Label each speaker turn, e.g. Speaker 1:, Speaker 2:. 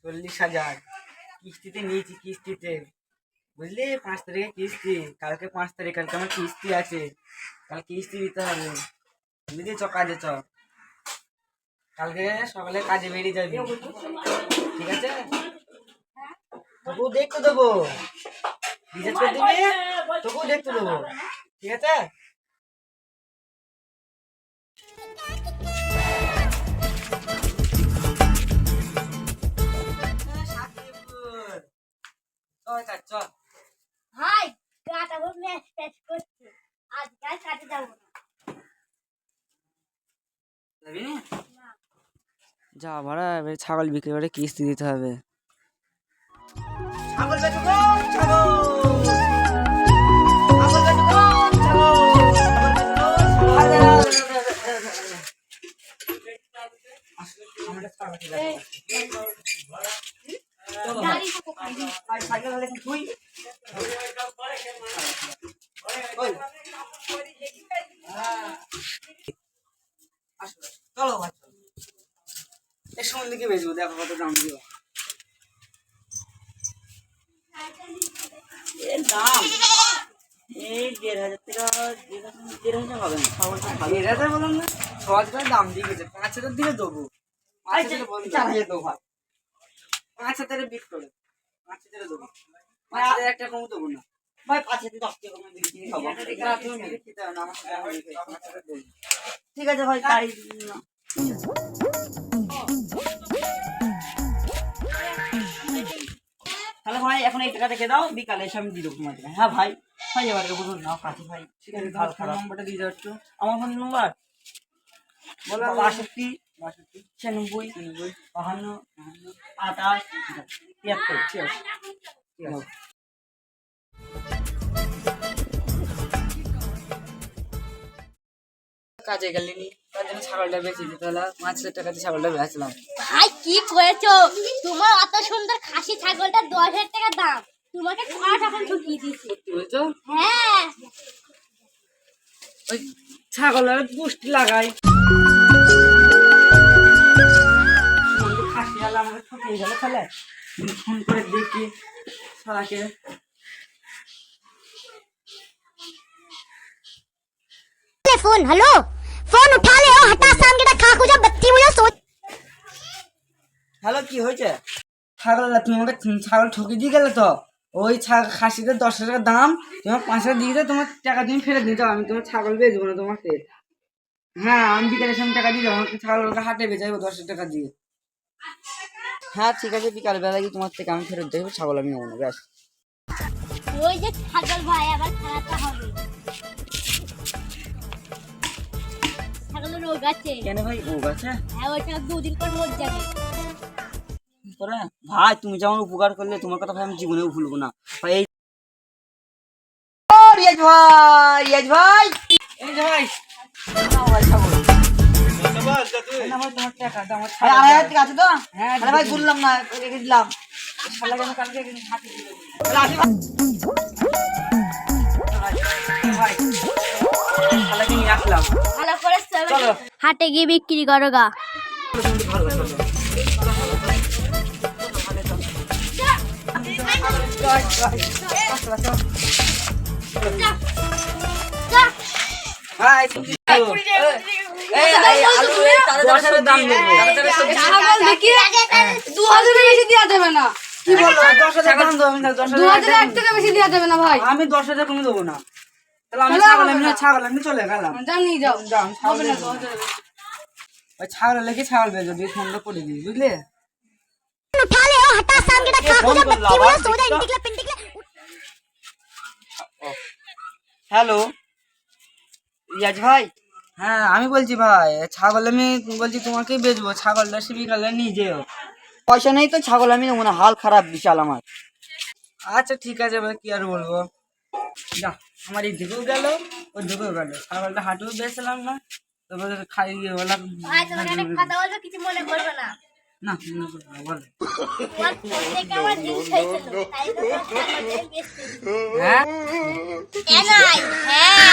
Speaker 1: 40,000 কিস্তিতে নিয়েছি, কিস্তিতে বুঝলি। 5 তারিখে কিস্তি, কালকে 5 তারিখ, কালকে আমার কিস্তি আছে, কাল কিস্তি দিতে হবে বুঝলি। চ কাজে চ, কালকে সকালে কাজে বেরিয়ে যাবি, ঠিক আছে? তোকেও দেখতে দেবো, রিচার্জ করে দিবি, তোকেও দেখতে দেবো, ঠিক আছে? চল
Speaker 2: ভাই কাটাবো, ম্যাচ ট্যাচ করছে, আজকে আর কাটে যাবো না।
Speaker 1: যাবি না? যা ভাড়া, এবার ছাগল বিক্রি করে কিস্তি দিতে হবে। ছাগল বেচো গো, ছাগল। ছাগল বেচো গো,
Speaker 2: গাড়ি থাকো
Speaker 1: চলো ভাই, এই সময় দিকে বেচবো, দেখো কত দাম দিব। এর দাম এই 1,500 টাকা, 1,500 হবে না। 1,500 বললাম না, 6,000 দাম দিয়ে গেছে, 5,000 দিকে দেবো। 5,000 দেবো ভাই, 5,000 বিক্রি করে 5,000 দেবো। 5,000 একটা কম দেবো না ভাই, 5,000 10 টাকা কমে বিক্রি খাবো। ঠিক আছে ভাই, তাই না? তাহলে ভাই এখন এই টাকা রেখে দাও, বিকালে এসে আমি দিয়ে দেবো তোমার। হ্যাঁ ভাই, ভাই এবার বলুন না কাছে ভাই, ঠিক আছে? ফোন নম্বরটা দিয়ে যাচ্ছ, আমার ফোন নম্বর বলো। 62 96 52 28 73, ঠিক আছে? ঠিক আছে। কাজে গেলিনি, তার জন্য ছাগলটা বেঁচে দিতে হলো। 5,000 টাকা দিয়ে ছাগলটা বেচলাম।
Speaker 2: ভাই কি করেছো? তোমার অত সুন্দর খাসি ছাগলটা 10,000 টাকা দাম, তোমাকে 5 টাকা ঠকিয়ে দিয়েছি।
Speaker 1: সত্যি বলছো?
Speaker 2: হ্যাঁ,
Speaker 1: ওই ছাগলের পুষ্টি লাগাই, খাসি আলা আমাকে ঠকিয়ে গেল। তাহলে ফোন করে দেখি শালাকে।
Speaker 2: फोन हेलो, फोन उठा ले और हटा शाम के खा खुजा बत्ती मुझे सोच।
Speaker 1: হ্যালো, কি হয়েছে? ছাগল, তুমি আমাকে ছাগল ঠকিয়ে দিয়ে গেলে তো। ওই খাসিতে 10,000 টাকা দাম, তোমার 5,000 দিয়ে দাও, তোমার টাকা তুমি ফেরত নিয়ে যাও। আমি তোমার ছাগল বেচবো না তোমাকে। হ্যাঁ, আমি বিকালের সময় টাকা দিয়ে যাবো, আমাকে ছাগলকে হাটে বেচাইবো 10,000 টাকা দিয়ে। হ্যাঁ ঠিক আছে, বিকাল বেলা গিয়ে তোমার থেকে আমি ফেরত দেবো, ছাগল আমি নেবো না, ব্যাস।
Speaker 2: ওই যে ছাগল ভাই আবার খারাপটা হবে, ছাগলের রোগ আছে।
Speaker 1: কেন ভাই, ও আছে?
Speaker 2: হ্যাঁ, ওইটা 2 দিন পর মরে যাবে।
Speaker 1: করে ভাই, তুমি যেমন উপকার করলে, তোমার কথা ভাই আমি জীবনেও ভুলবো না ভাই। এই রিয়াজ ভাই, রিয়াজ ভাই, এই যে ভাই, নাও ভাই ছাগল। না ভাই, তোমার টাকা দাও, আমার ছাগল 2,500 টাকা আছে তো? হ্যাঁ। আরে ভাই বললাম না, রেখে দিলাম। শালা কেন কালকে হাতে দিয়ে দেবো। তাহলে আসি ভাই, শালাকে নিয়ে আসলাম।
Speaker 2: ভালো করে
Speaker 1: চলো
Speaker 2: হাটে গিয়ে বিক্রি করো গা।
Speaker 1: ভালো, চলো। ভাই, ছাগল
Speaker 3: বিক্রি 2,000 বেশি দেওয়া যাবে না।
Speaker 1: কি বলো? 10,000 দাম দেবো না,
Speaker 3: 2,000 1 টাকা বেশি দেওয়া যাবে না ভাই।
Speaker 1: আমি 10,000 কমে দেবো না। তাহলে আমি ছাগল আমি চলে গেলাম।
Speaker 3: জানি যাও,
Speaker 1: যাও, আমি ছাগল বেচবো। ওই ছাগল লেগে ছাগল বেচো, দিয়ে ফোনটা করে দিই, বুঝলে?
Speaker 2: उठा ले और हटा शाम के खा खुजा बत्ती मुझे सो जा इंटिकला पिंटिकला।
Speaker 1: হ্যালো রিয়াজ ভাই, হ্যাঁ আমি বলছি ভাই, ছাগল আমি বলছি তোমাকেই বেচবো, ছাগলটা সে বিকালে নিয়ে যেও। পয়সা নেই তো, ছাগল আমি নেবো না, হাল খারাপ বিশাল আমার। আচ্ছা ঠিক আছে ভাই, কি আর বলবো। যা, আমার এই দিকেও গেল, ওই দিকেও গেল, ছাগলটা হাটেও বেচলাম না, তারপর খাইয়ে বললাম।
Speaker 2: ভাই তোমাকে একটা কথা বলবো, কিছু মনে করবে না।
Speaker 1: না মনে করবো না, বলো।
Speaker 2: তোমার ফোন থেকে আমার জিনিস হয়েছিল, তাই তো তোমার ছাগলটাই বেচতে দিই।
Speaker 1: হ্যাঁ
Speaker 2: এ নাই, হ্যাঁ